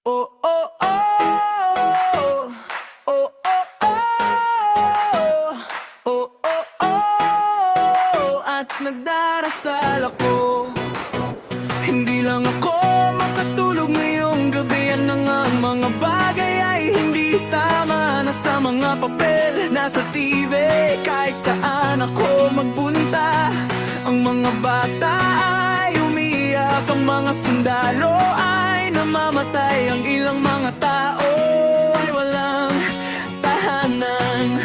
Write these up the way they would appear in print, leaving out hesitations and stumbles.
Oh, oh, oh. Oh, oh, oh. Oh, oh, oh. At nagdarasal ako. Hindi lang ako makatulog ngayong gabi. Yan na nga, ang mga bagay ay hindi tama. Nasa mga papel, nasa TV, kahit saan ako magpunta. Ang mga bata ay umiiyak, ang mga sundalo ay namamatay. Ang ilang mga tao ay walang tahanan.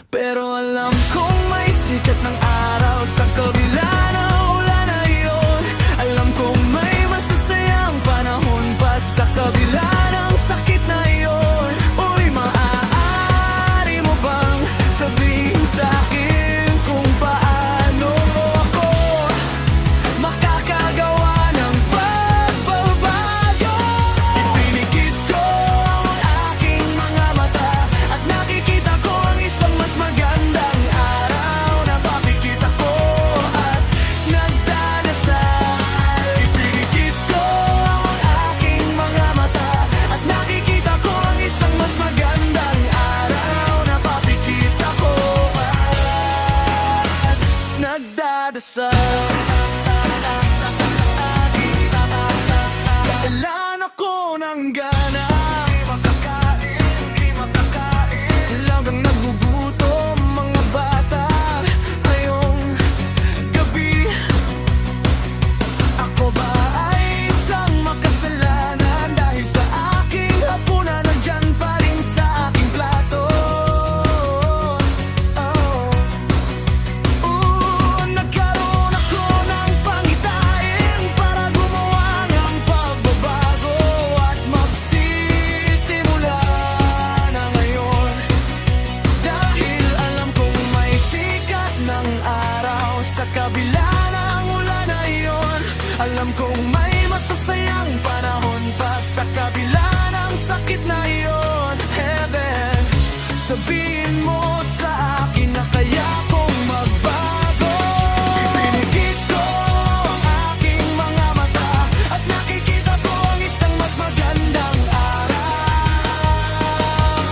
Pero alam kong may sikat ng araw sa kabila ng ulan na iyon. Alam kong may masasayang panahon pa sa kabila ng sakit na iyon. Uy, maaari mo bang sabihin sa akin kung paano ako makakagawa ng pagbabago? Ipinikit ko ang aking mga mata at nakikita ko ang isang mas magandang araw. Napapikit ako at nagdadasal. Ipinikit ko ang aking mga mata at nakikita ko ang isang mas magandang araw. Napapikit ako at nagdadasal. Kailan ako ng gana, di makakain, lagang nagugutom mga bata ngayong gabi. Ako ba ay isang makasalanan dahil sa aking hapunan nandyan pa rin sa aking plato? Nagkaroon ako ng pangitain para gumawa ng pagbabago at magsisimula na ngayon. Dahil alam kong may sikat ng araw sa kabila ng ulan na iyon. Alam kong may masasayang panahon pa sa kabila ng sakit na iyon. Heaven, sabihin mo sa akin na kaya kong magbago. Ipinikit ko ang aking mga mata at nakikita ko ang isang mas magandang araw.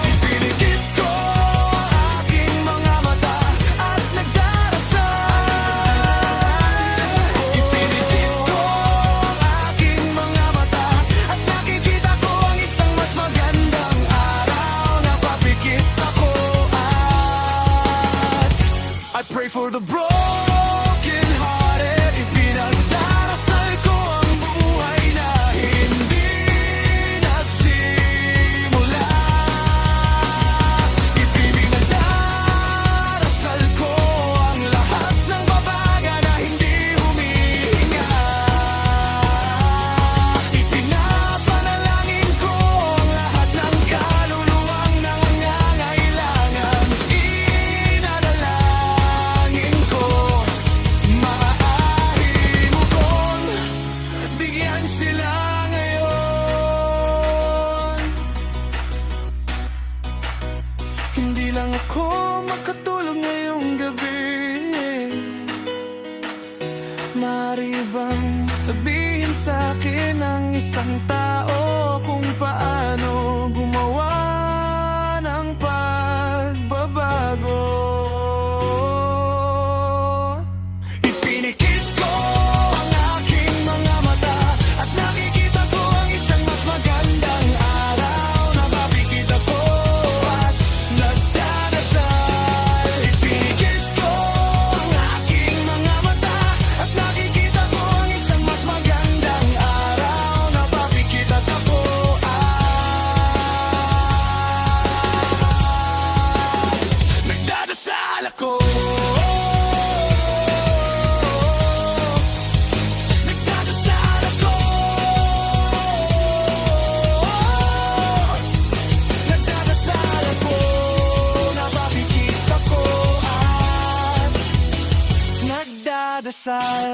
Ipinikit ko ang aking mga mata at nagdarasal. Ipinikit ko ang aking mga mata at nakikita ko ang isang mas magandang araw. Napapikit ako at I pray for the broken hearted. Ipinagdarasal ko ang buhay na hindi nagsimula. Ipinagdarasal ko ang lahat ng babaga na hindi humihinga. Ipinapanalangin ko ang lahat ng kaluluwang nangangailangan. Inadalangin ko, maaari mo kong bigyan sila ngayon. Hindi lang ako makatulog ngayong gabi. Maaari bang sabihin sa akin ng isang tao kung paano gumawa ng pagbabago? Ipinikit ko ang aking mga mata at nakikita ko ang isang mas magandang araw. Napapikit ako at nagdadasal. Ipinikit ko ang aking mga mata at nakikita ko ang isang mas magandang araw. Napapikit ako at nagdadasal ako. Nagdadasal ako. Nagdadasal ako. Napapikit ako at nagdadasal.